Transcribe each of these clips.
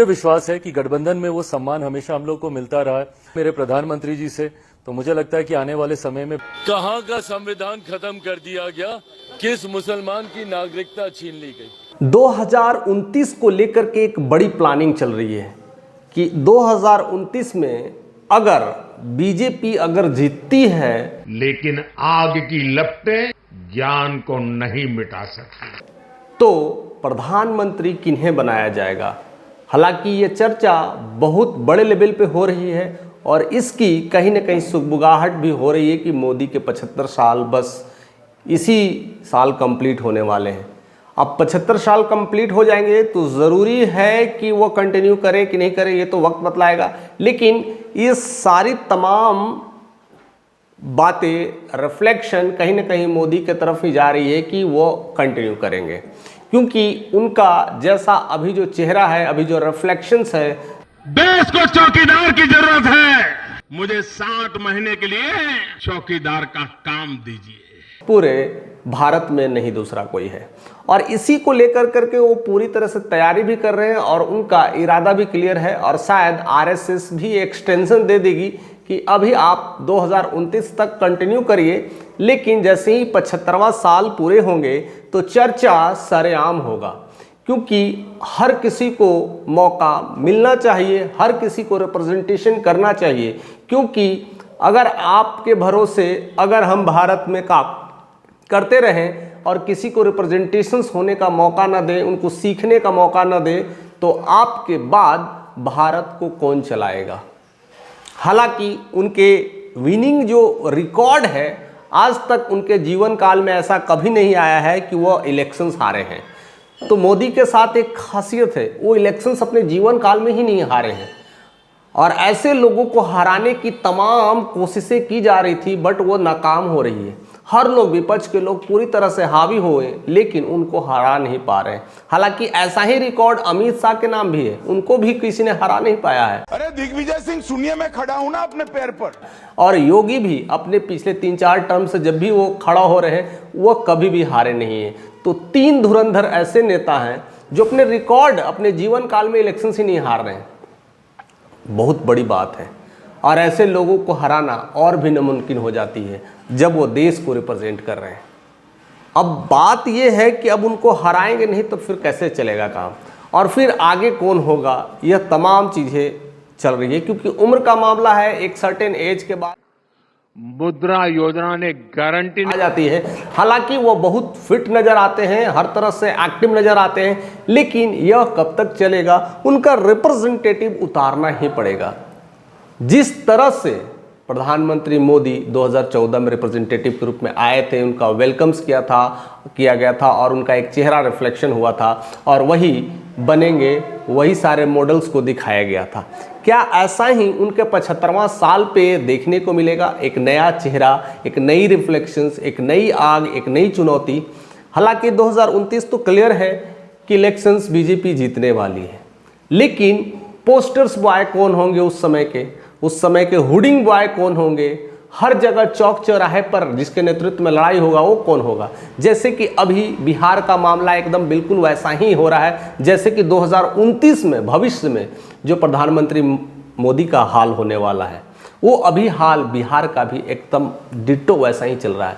मुझे विश्वास है कि गठबंधन में वो सम्मान हमेशा हम लोग को मिलता रहा है मेरे प्रधानमंत्री जी से। तो मुझे लगता है कि आने वाले समय में कहां का संविधान खत्म कर दिया गया, किस मुसलमान की नागरिकता छीन ली गई। 2029 को लेकर के एक बड़ी प्लानिंग चल रही है कि 2029 में अगर बीजेपी अगर जीतती है, लेकिन आग की लपटें ज्ञान को नहीं मिटा सकती, तो प्रधानमंत्री किन्हें बनाया जाएगा। हालांकि ये चर्चा बहुत बड़े लेवल पे हो रही है और इसकी कहीं ना कहीं सुगबुगाहट भी हो रही है कि मोदी के 75 साल बस इसी साल कंप्लीट होने वाले हैं। अब 75 साल कंप्लीट हो जाएंगे तो ज़रूरी है कि वो कंटिन्यू करे कि नहीं करे, ये तो वक्त बतलाएगा। लेकिन ये सारी तमाम बातें रिफ्लेक्शन कहीं ना कहीं मोदी की तरफ ही जा रही है कि वो कंटिन्यू करेंगे, क्योंकि उनका जैसा अभी जो चेहरा है, अभी जो रिफ्लेक्शंस है, देश को चौकीदार की जरूरत है। मुझे 60 महीने के लिए चौकीदार का काम दीजिए। पूरे भारत में नहीं दूसरा कोई है और इसी को लेकर करके वो पूरी तरह से तैयारी भी कर रहे हैं और उनका इरादा भी क्लियर है और शायद आरएसएस भी एक्सटेंशन दे देगी कि अभी आप 2029 तक कंटिन्यू करिए, लेकिन जैसे ही 75वां साल पूरे होंगे तो चर्चा सरेआम होगा, क्योंकि हर किसी को मौका मिलना चाहिए, हर किसी को रिप्रेजेंटेशन करना चाहिए। क्योंकि अगर आपके भरोसे अगर हम भारत में काम करते रहें और किसी को रिप्रेजेंटेशंस होने का मौका ना दें, उनको सीखने का मौका ना दें, तो आपके बाद भारत को कौन चलाएगा। हालांकि उनके विनिंग जो रिकॉर्ड है, आज तक उनके जीवन काल में ऐसा कभी नहीं आया है कि वो इलेक्शंस हारे हैं। तो मोदी के साथ एक खासियत है, वो इलेक्शंस अपने जीवन काल में ही नहीं हारे हैं और ऐसे लोगों को हराने की तमाम कोशिशें की जा रही थी, बट वो नाकाम हो रही है। हर लोग, विपक्ष के लोग पूरी तरह से हावी हुए लेकिन उनको हरा नहीं पा रहे। हालांकि ऐसा ही रिकॉर्ड अमित शाह के नाम भी है, उनको भी किसी ने हरा नहीं पाया है। अरे दिग्विजय सिंह सुनिए, मैं खड़ा हूं ना अपने पैर पर। और योगी भी अपने पिछले 3-4 टर्म से जब भी वो खड़ा हो रहे हैं, वो कभी भी हारे नहीं है। तो 3 धुरंधर ऐसे नेता हैं जो अपने रिकॉर्ड, अपने जीवन काल में इलेक्शन से नहीं हार रहे हैं। बहुत बड़ी बात है और ऐसे लोगों को हराना और भी नामुमकिन हो जाती है जब वो देश को रिप्रेजेंट कर रहे हैं। अब बात ये है कि अब उनको हराएंगे नहीं तो फिर कैसे चलेगा काम, और फिर आगे कौन होगा, यह तमाम चीज़ें चल रही है। क्योंकि उम्र का मामला है, एक सर्टेन एज के बाद मुद्रा योजना ने गारंटी आ जाती है। हालांकि वो बहुत फिट नज़र आते हैं, हर तरह से एक्टिव नज़र आते हैं, लेकिन यह कब तक चलेगा, उनका रिप्रेजेंटेटिव उतारना ही पड़ेगा। जिस तरह से प्रधानमंत्री मोदी 2014 में रिप्रेजेंटेटिव के रूप में आए थे, उनका वेलकम्स किया गया था और उनका एक चेहरा रिफ्लेक्शन हुआ था और वही बनेंगे, वही सारे मॉडल्स को दिखाया गया था। क्या ऐसा ही उनके 75वां साल पे देखने को मिलेगा, एक नया चेहरा, एक नई रिफ्लेक्शंस, एक नई आग, एक नई चुनौती। हालांकि 2029 तो क्लियर है कि इलेक्शंस बीजेपी जीतने वाली है, लेकिन पोस्टर्स बॉय कौन होंगे उस समय के हुडिंग बॉय कौन होंगे, हर जगह चौक चौराहे पर जिसके नेतृत्व में लड़ाई होगा वो कौन होगा। जैसे कि अभी बिहार का मामला एकदम बिल्कुल वैसा ही हो रहा है जैसे कि 2029 में भविष्य में जो प्रधानमंत्री मोदी का हाल होने वाला है, वो अभी हाल बिहार का भी एकदम डिट्टो वैसा ही चल रहा है।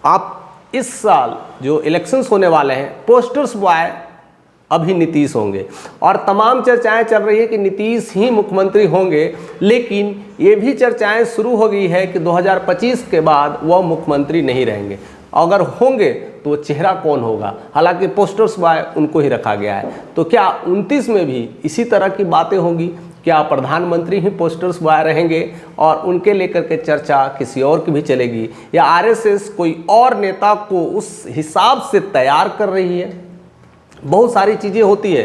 आप इस साल जो इलेक्शंस होने वाले हैं, पोस्टर्स बॉय अभी नीतीश होंगे और तमाम चर्चाएं चल रही है कि नीतीश ही मुख्यमंत्री होंगे, लेकिन ये भी चर्चाएं शुरू हो गई है कि 2025 के बाद वह मुख्यमंत्री नहीं रहेंगे। अगर होंगे तो वो चेहरा कौन होगा। हालांकि पोस्टर्स बॉय उनको ही रखा गया है। तो क्या 29 में भी इसी तरह की बातें होंगी, क्या प्रधानमंत्री ही पोस्टर्स बॉय रहेंगे और उनके लेकर के चर्चा किसी और की भी चलेगी, या आरएसएस कोई और नेता को उस हिसाब से तैयार कर रही है। बहुत सारी चीज़ें होती है।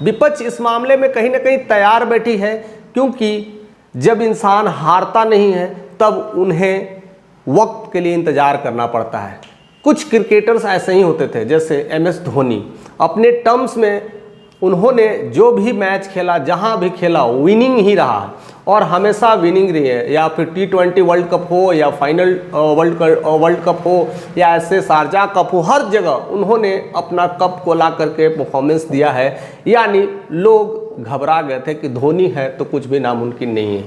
विपक्ष इस मामले में कहीं ना कहीं तैयार बैठी है, क्योंकि जब इंसान हारता नहीं है तब उन्हें वक्त के लिए इंतज़ार करना पड़ता है। कुछ क्रिकेटर्स ऐसे ही होते थे, जैसे MS धोनी, अपने टर्म्स में उन्होंने जो भी मैच खेला, जहां भी खेला, विनिंग ही रहा और हमेशा विनिंग रही है। या फिर T20 वर्ल्ड कप हो या फाइनल वर्ल्ड कप हो या ऐसे शारजा कप हो, हर जगह उन्होंने अपना कप को ला करके परफॉर्मेंस दिया है। यानी लोग घबरा गए थे कि धोनी है तो कुछ भी नामुमकिन नहीं है,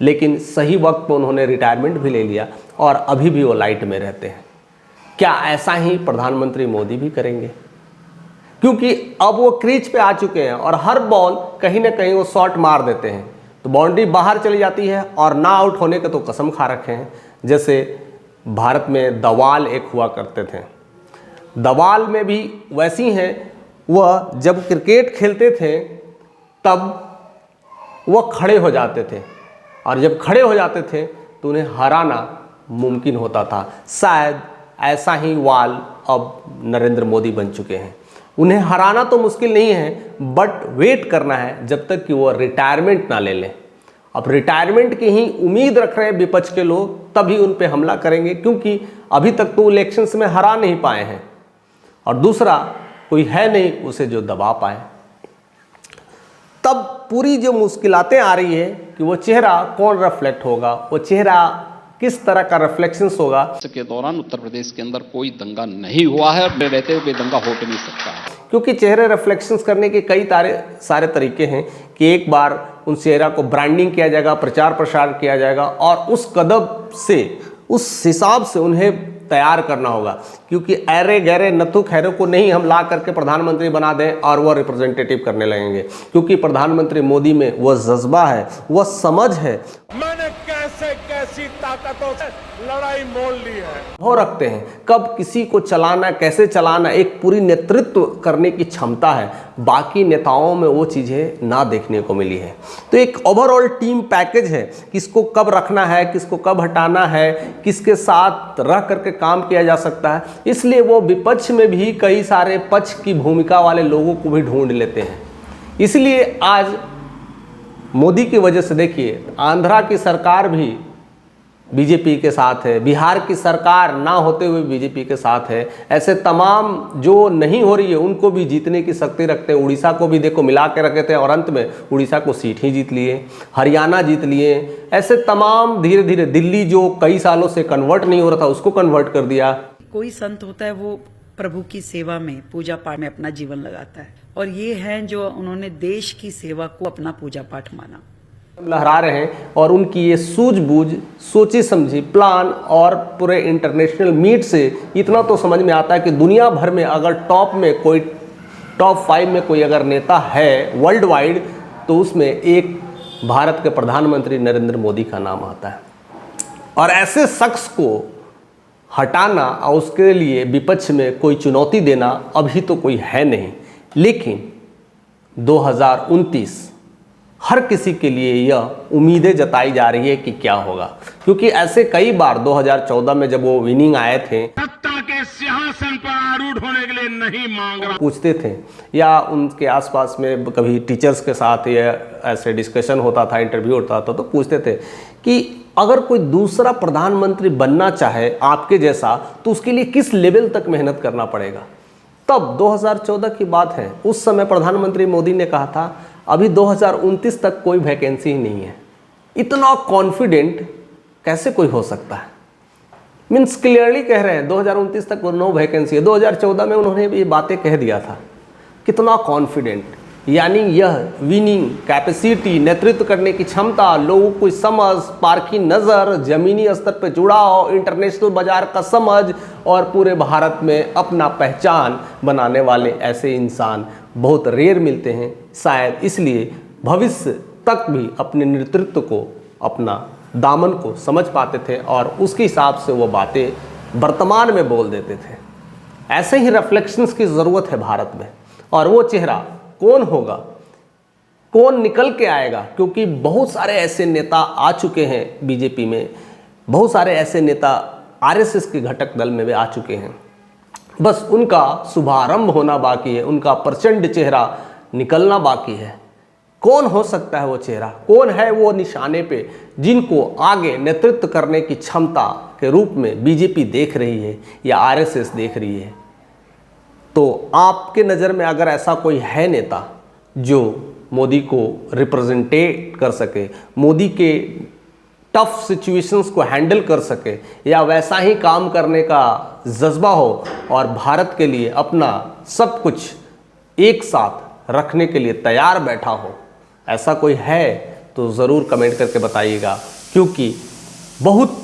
लेकिन सही वक्त पर उन्होंने रिटायरमेंट भी ले लिया और अभी भी वो लाइट में रहते हैं। क्या ऐसा ही प्रधानमंत्री मोदी भी करेंगे? क्योंकि अब वो क्रीज पे आ चुके हैं और हर बॉल कहीं ना कहीं वो शॉट मार देते हैं, तो बाउंड्री बाहर चली जाती है और ना आउट होने के तो कसम खा रखे हैं। जैसे भारत में दवाल एक हुआ करते थे, दवाल में भी वैसी हैं, वह जब क्रिकेट खेलते थे तब वह खड़े हो जाते थे और जब खड़े हो जाते थे तो उन्हें हराना मुमकिन होता था। शायद ऐसा ही वाल अब नरेंद्र मोदी बन चुके हैं। उन्हें हराना तो मुश्किल नहीं है, बट वेट करना है जब तक कि वो रिटायरमेंट ना ले लें। अब रिटायरमेंट की ही उम्मीद रख रहे हैं विपक्ष के लोग, तभी उन पे हमला करेंगे, क्योंकि अभी तक तो इलेक्शंस में हरा नहीं पाए हैं और दूसरा कोई है नहीं उसे जो दबा पाए। तब पूरी जो मुश्किलातें आ रही है कि वो चेहरा कौन रिफ्लेक्ट होगा, वो चेहरा किस तरह का रिफ्लेक्शंस होगा। के दौरान उत्तर प्रदेश के अंदर कोई दंगा नहीं हुआ है और रहते हुए दंगा हो भी नहीं सकता है, क्योंकि चेहरे रिफ्लेक्शंस करने के कई सारे तरीके हैं कि एक बार उन चेहरा को ब्रांडिंग किया जाएगा, प्रचार प्रसार किया जाएगा और उस कदम से उस हिसाब से उन्हें तैयार करना होगा, क्योंकि ऐरे गहरे नथु खैरों को नहीं हम ला करके प्रधानमंत्री बना दें और वह रिप्रेजेंटेटिव करने लगेंगे, क्योंकि प्रधानमंत्री मोदी में वह जज्बा है, वह समझ है, मैंने कैसे कैसी ताकतों से लड़ाई मोल ली है, वो रखते हैं कब किसी को चलाना, कैसे चलाना, एक पूरी नेतृत्व करने की क्षमता है। बाकी नेताओं में वो चीज़ें ना देखने को मिली है। तो एक ओवरऑल टीम पैकेज है, किसको कब रखना है, किसको कब हटाना है, किसके साथ रह करके काम किया जा सकता है। इसलिए वो विपक्ष में भी कई सारे पक्ष की भूमिका वाले लोगों को भी ढूंढ लेते हैं। इसलिए आज मोदी की वजह से देखिए आंध्रा की सरकार भी बीजेपी के साथ है, बिहार की सरकार ना होते हुए बीजेपी के साथ है। ऐसे तमाम जो नहीं हो रही है उनको भी जीतने की शक्ति रखते हैं। उड़ीसा को भी देखो मिला के रखे थे और अंत में उड़ीसा को सीट ही जीत लिए, हरियाणा जीत लिए। ऐसे तमाम धीरे धीरे दिल्ली जो कई सालों से कन्वर्ट नहीं हो रहा था उसको कन्वर्ट कर दिया। कोई संत होता है वो प्रभु की सेवा में, पूजा पाठ में अपना जीवन लगाता है, और ये हैं जो उन्होंने देश की सेवा को अपना पूजा पाठ माना, लहरा रहे हैं। और उनकी ये सूझबूझ, सोची समझी प्लान और पूरे इंटरनेशनल मीट से इतना तो समझ में आता है कि दुनिया भर में अगर टॉप 5 में कोई अगर नेता है वर्ल्ड वाइड, तो उसमें एक भारत के प्रधानमंत्री नरेंद्र मोदी का नाम आता है। और ऐसे शख्स को हटाना और उसके लिए विपक्ष में कोई चुनौती देना अभी तो कोई है नहीं, लेकिन 2029 हर किसी के लिए यह उम्मीदें जताई जा रही है कि क्या होगा, क्योंकि ऐसे कई बार 2014 में जब वो विनिंग आए थे, सत्ता के सिंहासन पर आरूढ़ होने के लिए नहीं मांग रहा, पूछते थे या उनके आसपास में कभी टीचर्स के साथ या ऐसे डिस्कशन होता था, इंटरव्यू होता था, तो पूछते थे कि अगर कोई दूसरा प्रधानमंत्री बनना चाहे आपके जैसा तो उसके लिए किस लेवल तक मेहनत करना पड़ेगा। तब 2014 की बात है, उस समय प्रधानमंत्री मोदी ने कहा था अभी 2029 तक कोई वैकेंसी ही नहीं है। इतना कॉन्फिडेंट कैसे कोई हो सकता है? मीन्स क्लियरली कह रहे हैं 2029 तक नो वैकेंसी है। 2014 में उन्होंने ये बातें कह दिया था। कितना कॉन्फिडेंट, यानी यह विनिंग कैपेसिटी, नेतृत्व करने की क्षमता, लोगों को समझ, पारखी नज़र, ज़मीनी स्तर पर जुड़ाव, इंटरनेशनल बाजार का समझ और पूरे भारत में अपना पहचान बनाने वाले ऐसे इंसान बहुत रेयर मिलते हैं। शायद इसलिए भविष्य तक भी अपने नेतृत्व को, अपना दामन को समझ पाते थे और उसके हिसाब से वो बातें वर्तमान में बोल देते थे। ऐसे ही रिफ्लेक्शंस की ज़रूरत है भारत में। और वो चेहरा कौन होगा, कौन निकल के आएगा, क्योंकि बहुत सारे ऐसे नेता आ चुके हैं बीजेपी में, बहुत सारे ऐसे नेता आरएसएस के घटक दल में भी आ चुके हैं। बस उनका शुभारंभ होना बाकी है, उनका प्रचंड चेहरा निकलना बाकी है। कौन हो सकता है वो चेहरा, कौन है वो निशाने पे जिनको आगे नेतृत्व करने की क्षमता के रूप में बीजेपी देख रही है या आरएसएस देख रही है? तो आपके नज़र में अगर ऐसा कोई है नेता जो मोदी को रिप्रेजेंटेट कर सके, मोदी के टफ सिचुएशंस को हैंडल कर सके, या वैसा ही काम करने का जज्बा हो और भारत के लिए अपना सब कुछ एक साथ रखने के लिए तैयार बैठा हो, ऐसा कोई है तो ज़रूर कमेंट करके बताइएगा, क्योंकि बहुत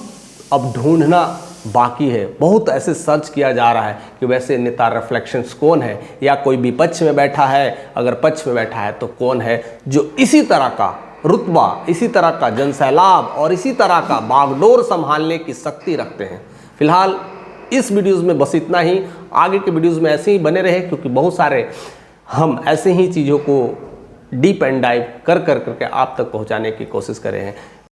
अब ढूंढना बाकी है। बहुत ऐसे सर्च किया जा रहा है कि वैसे नेता रिफ्लेक्शंस कौन है, या कोई विपक्ष में बैठा है, अगर पक्ष में बैठा है तो कौन है जो इसी तरह का रुतबा, इसी तरह का जनसैलाब और इसी तरह का बागडोर संभालने की शक्ति रखते हैं। फिलहाल इस वीडियोज़ में बस इतना ही। आगे के वीडियोज़ में ऐसे ही बने रहे, क्योंकि बहुत सारे हम ऐसे ही चीज़ों को डीप एंड डाइव करके आप तक पहुंचाने की कोशिश कर रहे हैं।